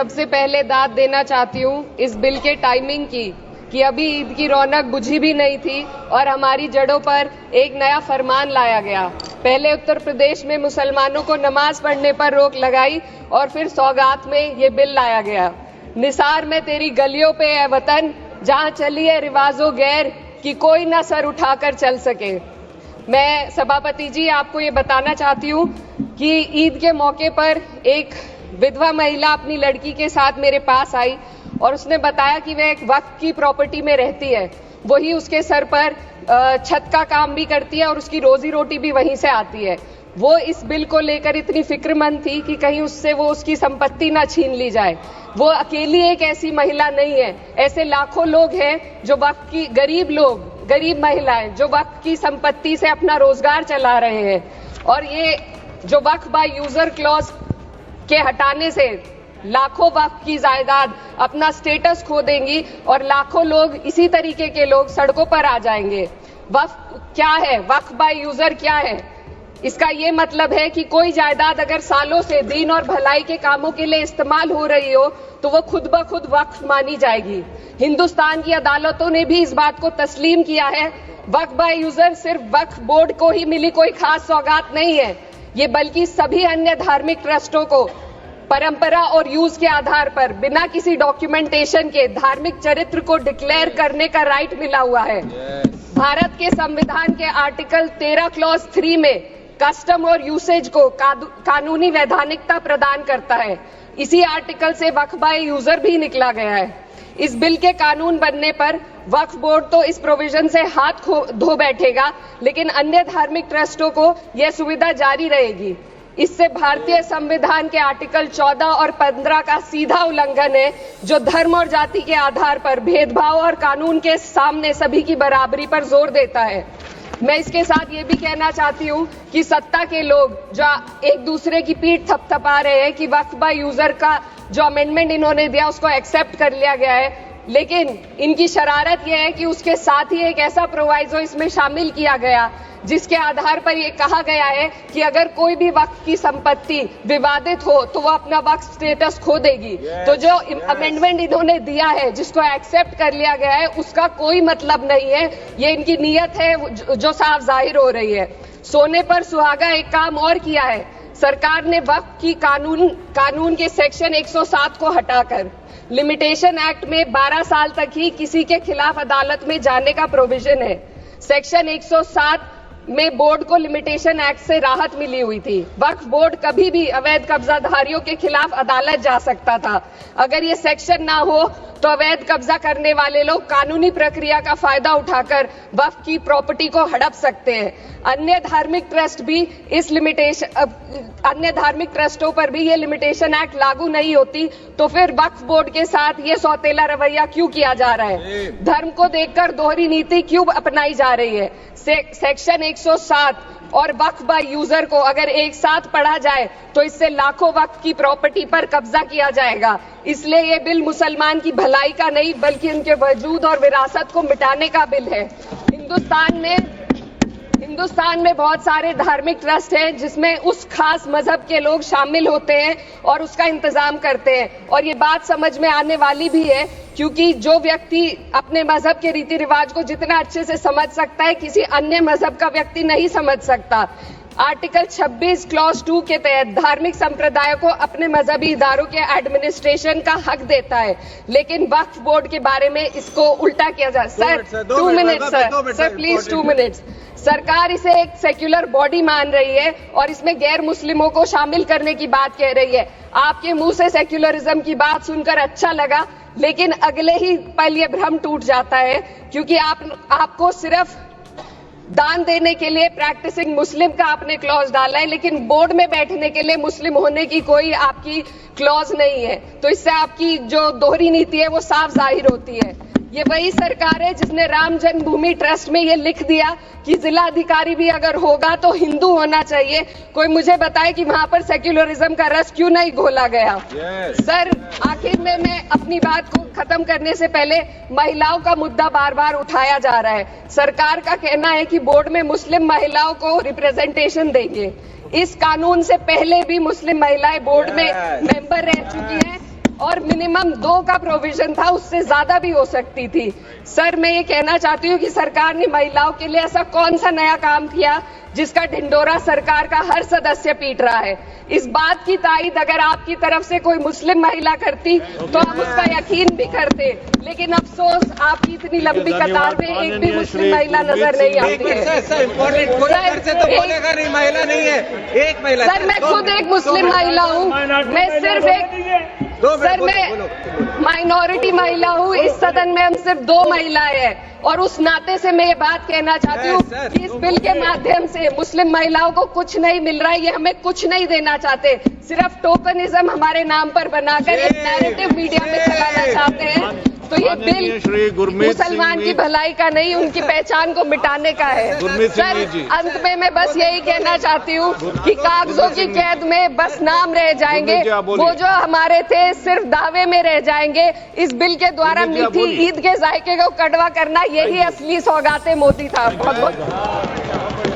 सबसे पहले दाद देना चाहती हूँ इस बिल के टाइमिंग की कि अभी ईद की रौनक बुझी भी नहीं थी और हमारी जड़ों पर एक नया फरमान लाया गया। पहले उत्तर प्रदेश में मुसलमानों को नमाज पढ़ने पर रोक लगाई और फिर सौगात में ये बिल लाया गया। निसार में तेरी गलियों पे है वतन, जहाँ चली है रिवाजो गैर कि कोई ना सर उठाकर चल सके। मैं सभापति जी आपको ये बताना चाहती हूँ कि ईद के मौके पर एक विधवा महिला अपनी लड़की के साथ मेरे पास आई और उसने बताया कि वह एक वक्फ की प्रॉपर्टी में रहती है, वही उसके सर पर छत का काम भी करती है और उसकी रोजी रोटी भी वहीं से आती है। वो इस बिल को लेकर इतनी फिक्रमंद थी कि कहीं उससे वो उसकी संपत्ति ना छीन ली जाए। वो अकेली एक ऐसी महिला नहीं है, ऐसे लाखों लोग हैं जो वक्फ की गरीब महिलाएं जो वक्फ की संपत्ति से अपना रोजगार चला रहे हैं। और ये जो वक्फ बाय यूजर क्लॉज के हटाने से लाखों वक्फ की जायदाद अपना स्टेटस खो देंगी और लाखों लोग इसी तरीके के लोग सड़कों पर आ जाएंगे। वक्फ क्या है? वक्फ बाय यूजर क्या है? इसका ये मतलब है कि कोई जायदाद अगर सालों से दीन और भलाई के कामों के लिए इस्तेमाल हो रही हो तो वो खुद ब खुद वक्फ मानी जाएगी। हिंदुस्तान की अदालतों ने भी इस बात को तस्लीम किया है। वक्फ बाय यूजर सिर्फ वक्फ बोर्ड को ही मिली कोई खास सौगात नहीं है, ये बल्कि सभी अन्य धार्मिक ट्रस्टों को परंपरा और यूज के आधार पर बिना किसी डॉक्यूमेंटेशन के धार्मिक चरित्र को डिक्लेयर करने का राइट मिला हुआ है। भारत के संविधान के आर्टिकल 13 क्लॉज 3 में कस्टम और यूसेज को कानूनी वैधानिकता प्रदान करता है। इसी आर्टिकल से वक्फ बाय यूजर भी निकला गया है। इस बिल के कानून बनने पर वक्फ बोर्ड तो इस प्रोविजन से हाथ धो बैठेगा, लेकिन अन्य धार्मिक ट्रस्टों को यह सुविधा जारी रहेगी। इससे भारतीय संविधान के आर्टिकल 14 और 15 का सीधा उल्लंघन है, जो धर्म और जाति के आधार पर भेदभाव और कानून के सामने सभी की बराबरी पर जोर देता है। मैं इसके साथ ये भी कहना चाहती हूँ कि सत्ता के लोग जो एक दूसरे की पीठ थपथपा रहे हैं कि वक्फ बाय यूजर का जो अमेंडमेंट इन्होंने दिया उसको एक्सेप्ट कर लिया गया है, लेकिन इनकी शरारत यह है कि उसके साथ ही एक ऐसा प्रोवाइजो इसमें शामिल किया गया जिसके आधार पर यह कहा गया है कि अगर कोई भी वक्फ की संपत्ति विवादित हो तो वो अपना वक्फ स्टेटस खो देगी। तो जो अमेंडमेंट इन्होंने दिया है, जिसको एक्सेप्ट कर लिया गया है, उसका कोई मतलब नहीं है। ये इनकी नीयत है जो साफ जाहिर हो रही है। सोने पर सुहागा एक काम और किया है। सरकार ने वक्फ की कानून के सेक्शन 107 को हटाकर लिमिटेशन एक्ट में 12 साल तक ही किसी के खिलाफ अदालत में जाने का प्रोविजन है। सेक्शन 107 में बोर्ड को लिमिटेशन एक्ट से राहत मिली हुई थी। वक्फ बोर्ड कभी भी अवैध कब्जाधारियों के खिलाफ अदालत जा सकता था। अगर ये सेक्शन ना हो तो अवैध कब्जा करने वाले लोग कानूनी प्रक्रिया का फायदा उठाकर वक्फ की प्रॉपर्टी को हड़प सकते हैं। अन्य धार्मिक ट्रस्टों पर भी ये लिमिटेशन एक्ट लागू नहीं होती, तो फिर वक्फ बोर्ड के साथ ये सौतेला रवैया क्यों किया जा रहा है? धर्म को देखकर दोहरी नीति क्यों अपनाई जा रही है? सेक्शन 107 और वक्फ बाय यूजर को अगर एक साथ पढ़ा जाए तो इससे लाखों वक्फ की प्रॉपर्टी पर कब्जा किया जाएगा। इसलिए ये बिल मुसलमान की भलाई का नहीं बल्कि उनके वजूद और विरासत को मिटाने का बिल है। हिंदुस्तान में बहुत सारे धार्मिक ट्रस्ट हैं जिसमें उस खास मजहब के लोग शामिल होते हैं और उसका इंतजाम करते हैं। और ये बात समझ में आने वाली भी है, क्योंकि जो व्यक्ति अपने मजहब के रीति रिवाज को जितना अच्छे से समझ सकता है, किसी अन्य मजहब का व्यक्ति नहीं समझ सकता। आर्टिकल 26 क्लॉज 2 के तहत धार्मिक संप्रदायों को अपने मजहबी इदारों के एडमिनिस्ट्रेशन का हक देता है, लेकिन वक्फ बोर्ड के बारे में इसको उल्टा किया जा। Sir 2 minute sir please 2 minutes. सरकार इसे एक सेक्युलर बॉडी मान रही है और इसमें गैर मुस्लिमों को शामिल करने की बात कह रही है। आपके मुंह से सेक्युलरिज्म की बात सुनकर अच्छा लगा, लेकिन अगले ही पल ये भ्रम टूट जाता है, क्योंकि आपको सिर्फ दान देने के लिए प्रैक्टिसिंग मुस्लिम का आपने क्लॉज डाला है, लेकिन बोर्ड में बैठने के लिए मुस्लिम होने की कोई आपकी क्लॉज नहीं है। तो इससे आपकी जो दोहरी नीति है वो साफ जाहिर होती है। ये वही सरकार है जिसने राम जन्मभूमि ट्रस्ट में ये लिख दिया कि जिला अधिकारी भी अगर होगा तो हिंदू होना चाहिए। कोई मुझे बताए कि वहां पर सेक्युलरिज्म का रस क्यों नहीं घोला गया? सर आखिर में मैं अपनी बात को खत्म करने से पहले महिलाओं का मुद्दा बार बार उठाया जा रहा है। सरकार का कहना है कि बोर्ड में मुस्लिम महिलाओं को रिप्रेजेंटेशन देंगे। इस कानून से पहले भी मुस्लिम महिलाएं बोर्ड में मेंबर रह चुकी हैं और मिनिमम 2 का प्रोविजन था, उससे ज्यादा भी हो सकती थी। सर, मैं ये कहना चाहती हूँ कि सरकार ने महिलाओं के लिए ऐसा कौन सा नया काम किया जिसका ढिंडोरा सरकार का हर सदस्य पीट रहा है। इस बात की तायीद अगर आपकी तरफ से कोई मुस्लिम महिला करती तो आप उसका यकीन भी करते, लेकिन अफसोस आपकी इतनी लंबी कतार में एक भी मुस्लिम महिला नजर नहीं आती है। सर, मैं खुद एक मुस्लिम महिला हूँ, मैं सिर्फ एक मैं माइनॉरिटी महिला हूँ। इस सदन में हम सिर्फ 2 महिलाएं हैं और उस नाते से मैं ये बात कहना चाहती हूँ कि इस बिल के माध्यम से मुस्लिम महिलाओं को कुछ नहीं मिल रहा है, ये हमें कुछ नहीं देना चाहते, सिर्फ टोकनिज्म हमारे नाम पर बनाकर एक नैरेटिव मीडिया में चलाना चाहते हैं। तो ये बिल मुसलमान की भलाई का नहीं, उनकी पहचान को मिटाने का है। सर, अंत में मैं बस यही कहना चाहती हूँ कि कागजों की कैद में बस नाम रह जाएंगे, वो जो हमारे थे सिर्फ दावे में रह जाएंगे। इस बिल के द्वारा मीठी ईद के जायके को कड़वा करना, यही असली सौगाते मोती था। बहुत बहुत